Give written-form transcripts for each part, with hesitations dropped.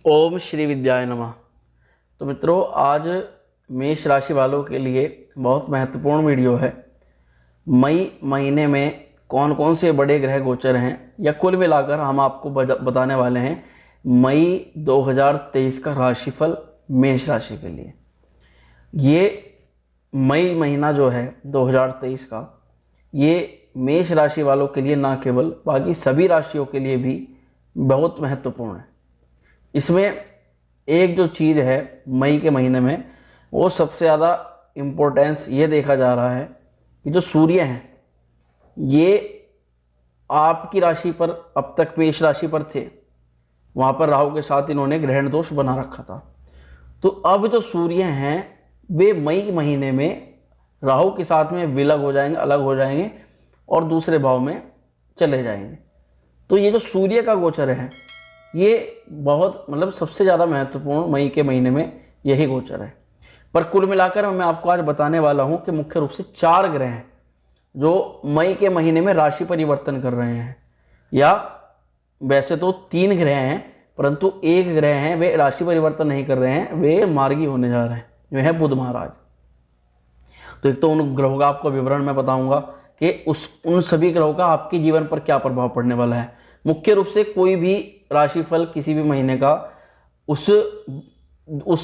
ओम श्री विद्याय नमः। तो मित्रों, आज मेष राशि वालों के लिए बहुत महत्वपूर्ण वीडियो है। मई महीने में कौन कौन से बड़े ग्रह गोचर हैं, या कुल मिलाकर हम आपको बताने वाले हैं मई 2023 का राशिफल मेष राशि के लिए। ये मई महीना जो है 2023 का, ये मेष राशि वालों के लिए ना केवल बाकी सभी राशियों के लिए भी बहुत महत्वपूर्ण है। इसमें एक जो चीज़ है मई के महीने में, वो सबसे ज़्यादा इम्पोर्टेंस ये देखा जा रहा है कि जो सूर्य हैं ये आपकी राशि पर, अब तक मेष राशि पर थे, वहाँ पर राहु के साथ इन्होंने ग्रहण दोष बना रखा था। तो अब जो सूर्य हैं वे मई के महीने में राहु के साथ में विलग हो जाएंगे, अलग हो जाएंगे और दूसरे भाव में चले जाएंगे। तो ये जो सूर्य का गोचर है ये बहुत सबसे ज़्यादा महत्वपूर्ण मई के महीने में यही गोचर है। पर कुल मिलाकर मैं आपको आज बताने वाला हूँ कि मुख्य रूप से 4 ग्रह हैं जो मई के महीने में राशि परिवर्तन कर रहे हैं। या वैसे तो 3 ग्रह हैं, परंतु एक ग्रह हैं वे राशि परिवर्तन नहीं कर रहे हैं, वे मार्गी होने जा रहे हैं, वे है बुध महाराज। तो एक तो उन ग्रहों का आपको विवरण मैं बताऊंगा कि उन सभी ग्रहों का आपके जीवन पर क्या प्रभाव पड़ने वाला है। मुख्य रूप से कोई भी राशिफल किसी भी महीने का उस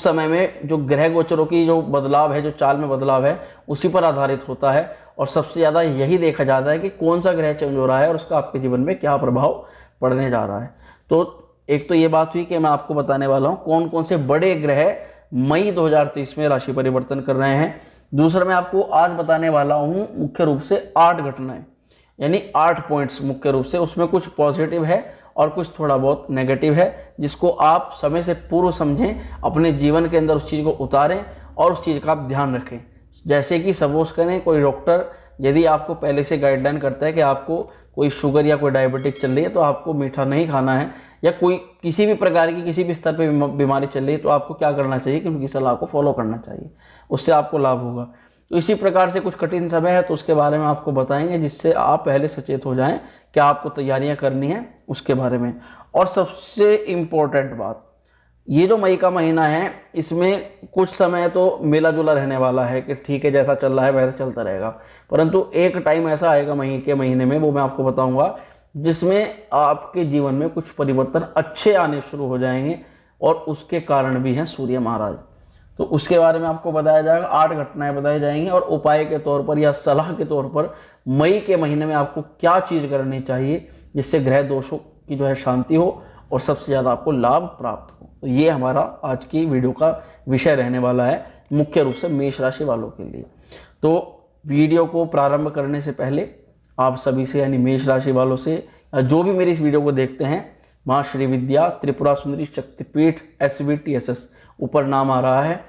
समय में जो ग्रह गोचरों की जो बदलाव है, जो चाल में बदलाव है, उसी पर आधारित होता है। और सबसे ज़्यादा यही देखा जाता है कि कौन सा ग्रह चेंज हो रहा है और उसका आपके जीवन में क्या प्रभाव पड़ने जा रहा है। तो एक तो ये बात हुई कि मैं आपको बताने वाला हूँ कौन कौन से बड़े ग्रह मई 2023 में राशि परिवर्तन कर रहे हैं। दूसरा मैं आपको आज बताने वाला हूँ मुख्य रूप से 8 घटनाएं, यानी 8 पॉइंट्स मुख्य रूप से। उसमें कुछ पॉजिटिव है और कुछ थोड़ा बहुत नेगेटिव है, जिसको आप समय से पूर्व समझें, अपने जीवन के अंदर उस चीज़ को उतारें और उस चीज़ का आप ध्यान रखें। जैसे कि सपोज करें कोई डॉक्टर यदि आपको पहले से गाइडलाइन करता है कि आपको कोई शुगर या कोई डायबिटिक चल रही है तो आपको मीठा नहीं खाना है, या कोई किसी भी प्रकार की किसी भी स्तर पर बीमारी चल रही है तो आपको क्या करना चाहिए कि उनकी सलाह को फॉलो करना चाहिए, उससे आपको लाभ होगा। तो इसी प्रकार से कुछ कठिन समय है तो उसके बारे में आपको बताएंगे, जिससे आप पहले सचेत हो जाएं क्या आपको तैयारियां करनी है उसके बारे में। और सबसे इम्पोर्टेंट बात, ये जो मई का महीना है इसमें कुछ समय तो मिला जुला रहने वाला है कि ठीक है जैसा चल रहा है वैसा चलता रहेगा, परंतु एक टाइम ऐसा आएगा मई के महीने में, वो मैं आपको बताऊंगा, जिसमें आपके जीवन में कुछ परिवर्तन अच्छे आने शुरू हो जाएंगे और उसके कारण भी हैं सूर्य महाराज। तो उसके बारे में आपको बताया जाएगा, 8 घटनाएं बताई जाएंगी और उपाय के तौर पर या सलाह के तौर पर मई के महीने में आपको क्या चीज़ करनी चाहिए जिससे ग्रह दोषों की जो है शांति हो और सबसे ज़्यादा आपको लाभ प्राप्त हो। तो ये हमारा आज की वीडियो का विषय रहने वाला है, मुख्य रूप से मेष राशि वालों के लिए। तो वीडियो को प्रारंभ करने से पहले आप सभी से, यानी मेष राशि वालों से, जो भी मेरी इस वीडियो को देखते हैं, माँ श्री विद्या त्रिपुरा सुंदरी शक्तिपीठ SVTSS ऊपर नाम आ रहा है,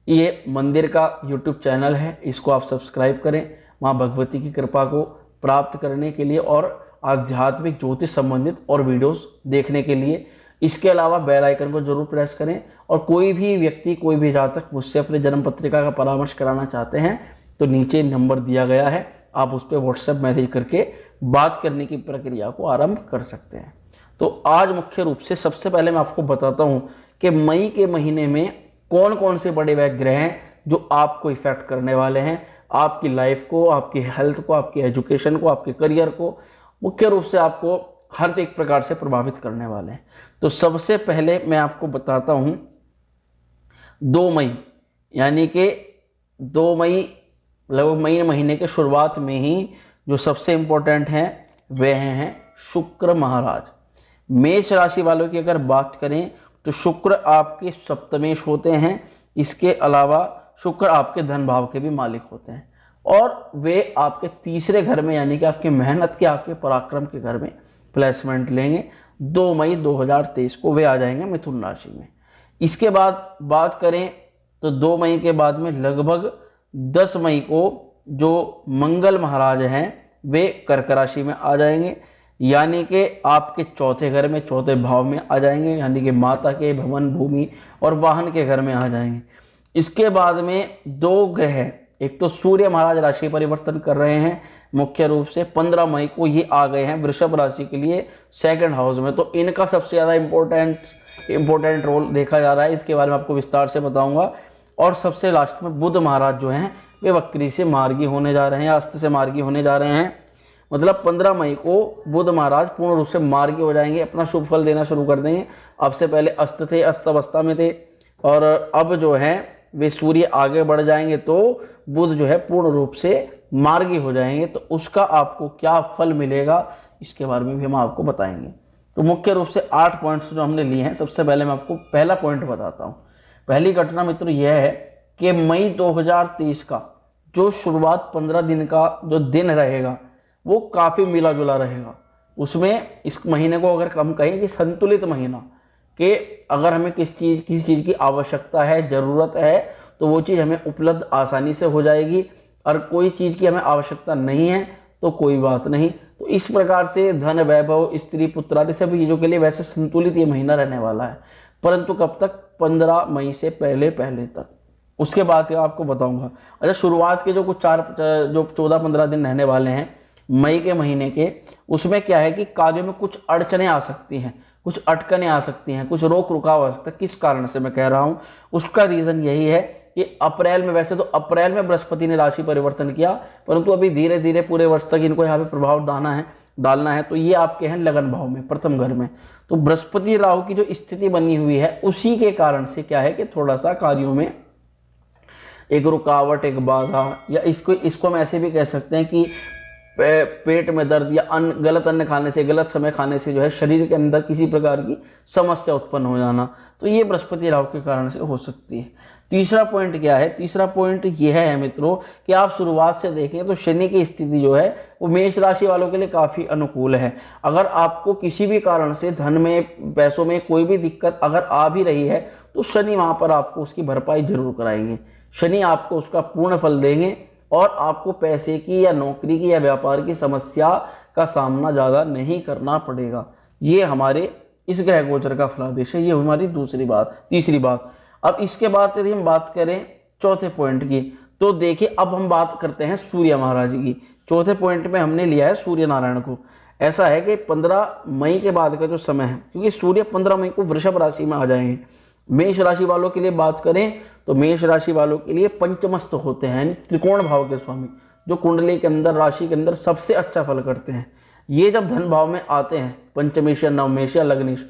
ये मंदिर का YouTube चैनल है, इसको आप सब्सक्राइब करें माँ भगवती की कृपा को प्राप्त करने के लिए और आध्यात्मिक ज्योतिष संबंधित और वीडियोस देखने के लिए। इसके अलावा बेल आइकन को जरूर प्रेस करें। और कोई भी व्यक्ति, कोई भी जातक मुझसे अपने जन्म पत्रिका का परामर्श कराना चाहते हैं तो नीचे नंबर दिया गया है, आप उस पर व्हाट्सएप मैसेज करके बात करने की प्रक्रिया को आरंभ कर सकते हैं। तो आज मुख्य रूप से सबसे पहले मैं आपको बताता हूँ कि मई के महीने में कौन कौन से बड़े वह ग्रह हैं जो आपको इफेक्ट करने वाले हैं, आपकी लाइफ को, आपकी हेल्थ को, आपकी एजुकेशन को, आपके करियर को, मुख्य रूप से आपको हर एक प्रकार से प्रभावित करने वाले हैं। तो सबसे पहले मैं आपको बताता हूं 2 मई, यानी कि 2 मई लगभग मई महीने के शुरुआत में ही जो सबसे इंपॉर्टेंट हैं वे हैं शुक्र महाराज। मेष राशि वालों की अगर बात करें तो शुक्र आपके सप्तमेश होते हैं। इसके अलावा शुक्र आपके धन भाव के भी मालिक होते हैं और वे आपके तीसरे घर में, यानी कि आपकी मेहनत के, आपके पराक्रम के घर में प्लेसमेंट लेंगे। 2 मई 2023 को वे आ जाएंगे मिथुन राशि में। इसके बाद बात करें तो 2 मई के बाद में लगभग 10 मई को जो मंगल महाराज हैं वे कर्क राशि में आ जाएंगे, यानी कि आपके चौथे घर में, चौथे भाव में आ जाएंगे, यानी कि माता के, भवन, भूमि और वाहन के घर में आ जाएंगे। इसके बाद में 2 ग्रह, एक तो सूर्य महाराज राशि परिवर्तन कर रहे हैं मुख्य रूप से 15 मई को ये आ गए हैं वृषभ राशि के लिए 2nd हाउस में। तो इनका सबसे ज़्यादा इम्पोर्टेंट इंपॉर्टेंट रोल देखा जा रहा है, इसके बारे में आपको विस्तार से बताऊंगा। और सबसे लास्ट में बुध महाराज जो हैं वे वक्री से मार्गी होने जा रहे हैं, अस्त से मार्गी होने जा रहे हैं। मतलब 15 मई को बुध महाराज पूर्ण रूप से मार्गी हो जाएंगे, अपना शुभ फल देना शुरू कर देंगे। अब से पहले अस्त थे, अस्त अवस्था में थे, और अब जो है वे सूर्य आगे बढ़ जाएंगे तो बुध जो है पूर्ण रूप से मार्गी हो जाएंगे। तो उसका आपको क्या फल मिलेगा इसके बारे में भी हम आपको बताएंगे। तो मुख्य रूप से 8 पॉइंट्स जो हमने लिए हैं, सबसे पहले मैं आपको पहला पॉइंट बताता हूँ। पहली घटना मित्र यह है कि मई 2023 का जो शुरुआत 15 दिन का जो दिन रहेगा वो काफ़ी मिला जुला रहेगा। उसमें इस महीने को अगर हम कहें कि संतुलित महीना, कि अगर हमें किसी चीज़ की आवश्यकता है, ज़रूरत है, तो वो चीज़ हमें उपलब्ध आसानी से हो जाएगी, और कोई चीज़ की हमें आवश्यकता नहीं है तो कोई बात नहीं। तो इस प्रकार से धन, वैभव, स्त्री, पुत्र आदि सभी चीज़ों के लिए वैसे संतुलित ये महीना रहने वाला है, परंतु कब तक? 15 मई से पहले तक। उसके बाद आपको बताऊंगा। अच्छा, शुरुआत के जो कुछ 14-15 दिन रहने वाले हैं मई के महीने के, उसमें क्या है कि कार्यों में कुछ अड़चनें आ सकती हैं, कुछ अटकनें आ सकती हैं, कुछ रोक रुकाव आ सकता है। किस कारण से मैं कह रहा हूँ, उसका रीज़न यही है कि अप्रैल में, वैसे तो अप्रैल में बृहस्पति ने राशि परिवर्तन किया, परंतु अभी धीरे धीरे पूरे वर्ष तक इनको यहाँ पे प्रभाव डालना है। तो ये आपके हैं लगन भाव में, प्रथम घर में। तो बृहस्पति राहु की जो स्थिति बनी हुई है उसी के कारण से क्या है कि थोड़ा सा कार्यों में एक रुकावट, एक बाधा, या इसको हम ऐसे भी कह सकते हैं कि पेट में दर्द या गलत अन्न खाने से, गलत समय खाने से जो है शरीर के अंदर किसी प्रकार की समस्या उत्पन्न हो जाना, तो ये बृहस्पति राहु के कारण से हो सकती है। तीसरा पॉइंट क्या है? तीसरा पॉइंट यह है मित्रों कि आप शुरुआत से देखें तो शनि की स्थिति जो है वो मेष राशि वालों के लिए काफ़ी अनुकूल है। अगर आपको किसी भी कारण से धन में, पैसों में कोई भी दिक्कत अगर आ भी रही है तो शनि वहाँ पर आपको उसकी भरपाई जरूर कराएंगे। शनि आपको उसका पूर्ण फल देंगे और आपको पैसे की या नौकरी की या व्यापार की समस्या का सामना ज़्यादा नहीं करना पड़ेगा। ये हमारे इस ग्रह गोचर का फलादेश है। ये हमारी तीसरी बात। अब इसके बाद यदि हम बात करें चौथे पॉइंट की, तो देखिए अब हम बात करते हैं सूर्य महाराज की। चौथे पॉइंट में हमने लिया है सूर्य नारायण को। ऐसा है कि 15 मई के बाद का जो समय है, क्योंकि सूर्य 15 मई को वृषभ राशि में आ जाएंगे। मेष राशि वालों के लिए बात करें तो मेष राशि वालों के लिए पंचमस्त होते हैं, यानी त्रिकोण भाव के स्वामी, जो कुंडली के अंदर, राशि के अंदर सबसे अच्छा फल करते हैं। ये जब धन भाव में आते हैं, पंचमेश या नवमेश या लग्नेश,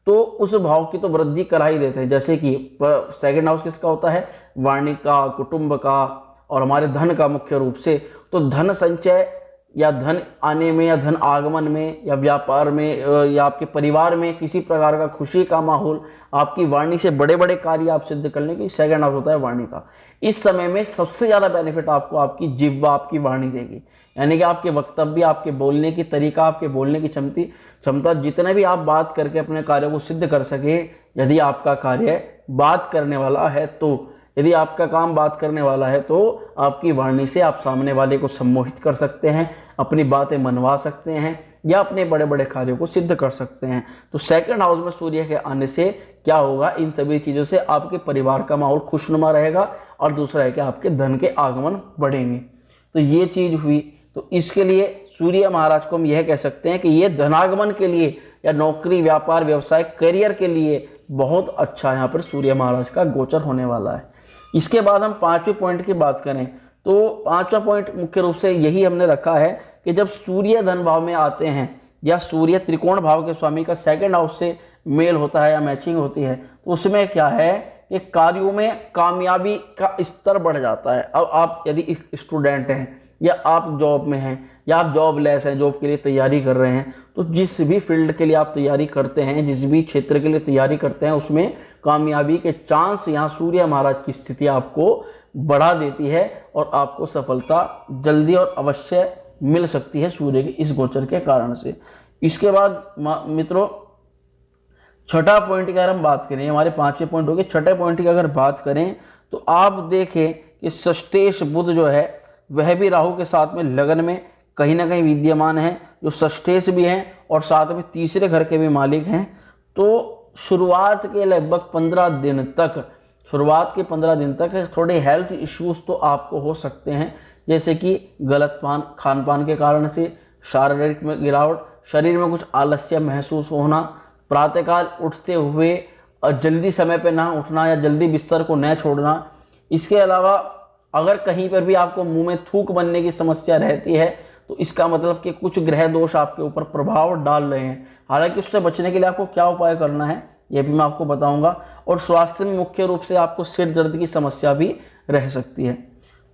तो उस भाव की तो वृद्धि करा ही देते हैं। जैसे कि सेकंड हाउस किसका होता है? वाणी का, कुटुंब का और हमारे धन का मुख्य रूप से। तो धन संचय या धन आने में या धन आगमन में या व्यापार में या आपके परिवार में किसी प्रकार का खुशी का माहौल, आपकी वाणी से बड़े बड़े कार्य आप सिद्ध करने की सेकंड हाउस होता है वाणी का। इस समय में सबसे ज़्यादा बेनिफिट आपको आपकी जिह्वा, आपकी वाणी देगी, यानी कि आपके वक्तव्य, आपके बोलने की तरीका, आपके बोलने की क्षमता, जितने भी आप बात करके अपने कार्यों को सिद्ध कर सके। यदि आपका कार्य बात करने वाला है तो, यदि आपका काम बात करने वाला है तो आपकी वाणी से आप सामने वाले को सम्मोहित कर सकते हैं, अपनी बातें मनवा सकते हैं या अपने बड़े बड़े कार्यों को सिद्ध कर सकते हैं। तो सेकंड हाउस में सूर्य के आने से क्या होगा? इन सभी चीज़ों से आपके परिवार का माहौल खुशनुमा रहेगा और दूसरा है कि आपके धन के आगमन बढ़ेंगे। तो ये चीज़ हुई। तो इसके लिए सूर्य महाराज को हम यह कह सकते हैं कि ये धनागमन के लिए या नौकरी, व्यापार, व्यवसाय, करियर के लिए बहुत अच्छा यहाँ पर सूर्य महाराज का गोचर होने वाला है। इसके बाद हम 5वें पॉइंट की बात करें तो 5वां पॉइंट मुख्य रूप से यही हमने रखा है कि जब सूर्य धन भाव में आते हैं या सूर्य त्रिकोण भाव के स्वामी का सेकंड हाउस से मेल होता है या मैचिंग होती है, तो उसमें क्या है कि कार्यों में कामयाबी का स्तर बढ़ जाता है। अब आप यदि स्टूडेंट हैं या आप जॉब में हैं या आप जॉबलेस हैं, जॉब के लिए तैयारी कर रहे हैं, तो जिस भी फील्ड के लिए आप तैयारी करते हैं, जिस भी क्षेत्र के लिए तैयारी करते हैं, उसमें कामयाबी के चांस यहाँ सूर्य महाराज की स्थिति आपको बढ़ा देती है और आपको सफलता जल्दी और अवश्य मिल सकती है सूर्य के इस गोचर के कारण से। इसके बाद मित्रों छठा पॉइंट की अगर हम बात करें, हमारे 5वें पॉइंट हो गए, छठे पॉइंट की अगर बात करें तो आप देखें कि षष्ठेश बुध जो है वह भी राहु के साथ में लगन में कहीं ना कहीं विद्यमान है, जो षष्ठेश भी हैं और साथ में तीसरे घर के भी मालिक हैं। तो शुरुआत के लगभग 15 दिन तक थोड़े हेल्थ इश्यूज तो आपको हो सकते हैं, जैसे कि गलत खान पान के कारण से शारीरिक में गिरावट, शरीर में कुछ आलस्य महसूस होना, प्रातःकाल उठते हुए जल्दी समय पे ना उठना या जल्दी बिस्तर को न छोड़ना। इसके अलावा अगर कहीं पर भी आपको मुंह में थूक बनने की समस्या रहती है तो इसका मतलब कि कुछ ग्रह दोष आपके ऊपर प्रभाव डाल रहे हैं। हालांकि उससे बचने के लिए आपको क्या उपाय करना है ये भी मैं आपको बताऊंगा। और स्वास्थ्य में मुख्य रूप से आपको सिर दर्द की समस्या भी रह सकती है।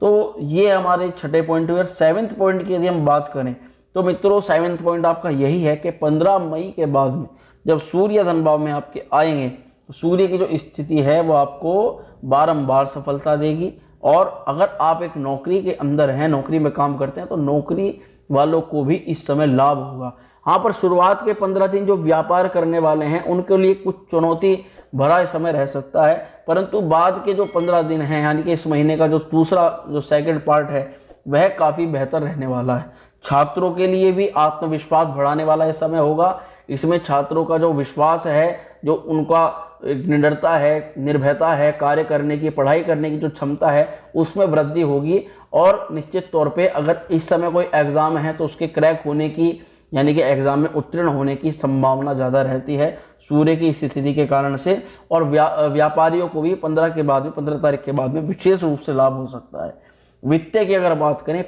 तो ये हमारे छठे पॉइंट हुए। 7वें पॉइंट की यदि हम बात करें तो मित्रों 7वें पॉइंट आपका यही है कि 15 मई के बाद में जब सूर्य धन भाव में आपके आएंगे तो सूर्य की जो स्थिति है वो आपको बारंबार सफलता देगी। और अगर आप एक नौकरी के अंदर हैं, नौकरी में काम करते हैं, तो नौकरी वालों को भी इस समय लाभ होगा। हाँ, पर शुरुआत के 15 दिन जो व्यापार करने वाले हैं उनके लिए कुछ चुनौती भरा समय रह सकता है, परंतु बाद के जो 15 दिन हैं यानी कि इस महीने का जो दूसरा जो सेकंड पार्ट है वह काफ़ी बेहतर रहने वाला है। छात्रों के लिए भी आत्मविश्वास बढ़ाने वाला यह समय होगा। इसमें छात्रों का जो विश्वास है, जो उनका निडरता है, निर्भयता है, कार्य करने की, पढ़ाई करने की जो क्षमता है उसमें वृद्धि होगी। और निश्चित तौर पे अगर इस समय कोई एग्ज़ाम है तो उसके क्रैक होने की यानी कि एग्ज़ाम में उत्तीर्ण होने की संभावना ज़्यादा रहती है सूर्य की स्थिति के कारण से। और व्यापारियों को भी 15 तारीख के बाद में विशेष रूप से लाभ हो सकता है। वित्त की अगर बात करें,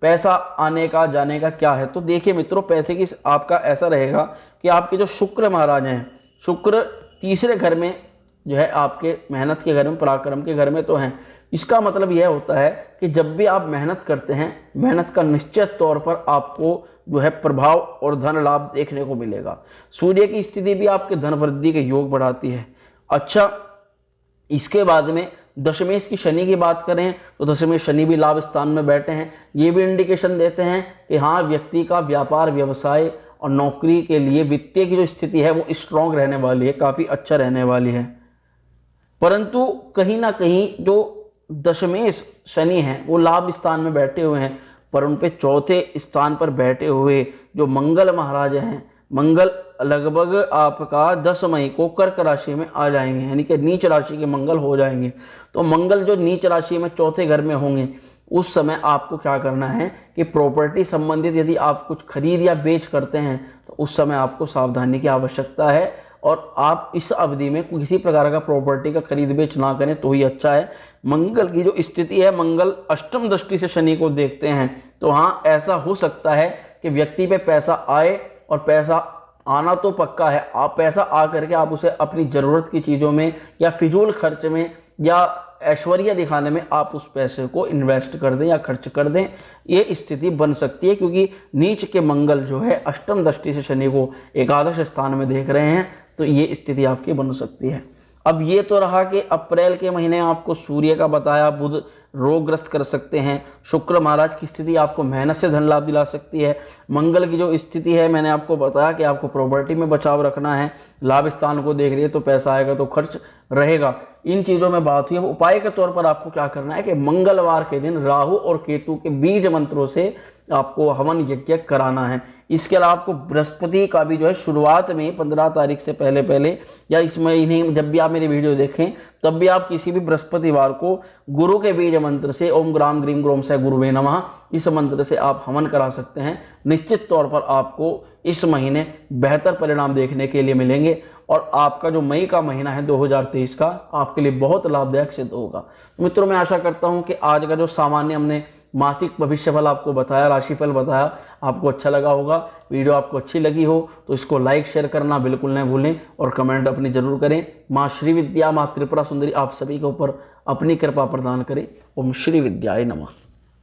पैसा आने का जाने का क्या है, तो देखिए मित्रों पैसे की आपका ऐसा रहेगा कि आपके जो शुक्र महाराज हैं, शुक्र तीसरे घर में जो है आपके मेहनत के घर में, पराक्रम के घर में तो हैं। इसका मतलब यह होता है कि जब भी आप मेहनत करते हैं, मेहनत का निश्चित तौर पर आपको जो है प्रभाव और धन लाभ देखने को मिलेगा। सूर्य की स्थिति भी आपके धन वृद्धि के योग बढ़ाती है। अच्छा, इसके बाद में दशमेश की शनि की बात करें तो दशमेश शनि भी लाभ स्थान में बैठे हैं। ये भी इंडिकेशन देते हैं कि हाँ, व्यक्ति का व्यापार, व्यवसाय और नौकरी के लिए वित्तीय की जो स्थिति है वो स्ट्रांग रहने वाली है, काफ़ी अच्छा रहने वाली है। परंतु कहीं ना कहीं जो दशमेश शनि हैं वो लाभ स्थान में बैठे हुए हैं, पर उन पे चौथे स्थान पर बैठे हुए जो मंगल महाराज हैं, मंगल लगभग आपका 10 मई को कर्क राशि में आ जाएंगे, यानी कि नीच राशि के मंगल हो जाएंगे। तो मंगल जो नीच राशि में चौथे घर में होंगे उस समय आपको क्या करना है कि प्रॉपर्टी संबंधित यदि आप कुछ खरीद या बेच करते हैं तो उस समय आपको सावधानी की आवश्यकता है। और आप इस अवधि में किसी प्रकार का प्रॉपर्टी का खरीद बेच ना करें तो ही अच्छा है। मंगल की जो स्थिति है, मंगल अष्टम दृष्टि से शनि को देखते हैं, तो हाँ ऐसा हो सकता है कि व्यक्ति पे पैसा आए, और पैसा आना तो पक्का है। आप पैसा आ करके आप उसे अपनी ज़रूरत की चीज़ों में या फिजूल खर्च में या ऐश्वर्य दिखाने में आप उस पैसे को इन्वेस्ट कर दें या खर्च कर दें, ये स्थिति बन सकती है। क्योंकि नीच के मंगल जो है अष्टम दृष्टि से शनि को एकादश स्थान में देख रहे हैं, तो ये स्थिति आपकी बन सकती है। अब ये तो रहा कि अप्रैल के महीने आपको सूर्य का बताया, बुध रोगग्रस्त कर सकते हैं, शुक्र महाराज की स्थिति आपको मेहनत से धन लाभ दिला सकती है, मंगल की जो स्थिति है मैंने आपको बताया कि आपको प्रॉपर्टी में बचाव रखना है, लाभ स्थान को देख रही है तो पैसा आएगा तो खर्च रहेगा। इन चीज़ों में बात हुई। उपाय के तौर पर आपको क्या करना है कि मंगलवार के दिन राहु और केतु के बीज मंत्रों से आपको हवन यज्ञ कराना है। इसके अलावा आपको बृहस्पति का भी जो है शुरुआत में 15 तारीख से पहले या इस महीने जब भी आप मेरी वीडियो देखें तब भी आप किसी भी बृहस्पतिवार को गुरु के बीज मंत्र से ओम ग्राम ग्रीम ग्रोम से गुरुवे नमः इस मंत्र से आप हवन करा सकते हैं। निश्चित तौर पर आपको इस महीने बेहतर परिणाम देखने के लिए मिलेंगे और आपका जो मई का महीना है 2023 का आपके लिए बहुत लाभदायक सिद्ध होगा। मित्रों, मैं आशा करता हूं कि आज का जो सामान्य हमने मासिक भविष्यफल आपको बताया, राशिफल बताया, आपको अच्छा लगा होगा। वीडियो आपको अच्छी लगी हो तो इसको लाइक शेयर करना बिल्कुल न भूलें और कमेंट अपनी जरूर करें। माँ श्री विद्या, माँ त्रिपुरा सुंदरी आप सभी के ऊपर अपनी कृपा प्रदान करें। ओम श्री विद्याय नमः।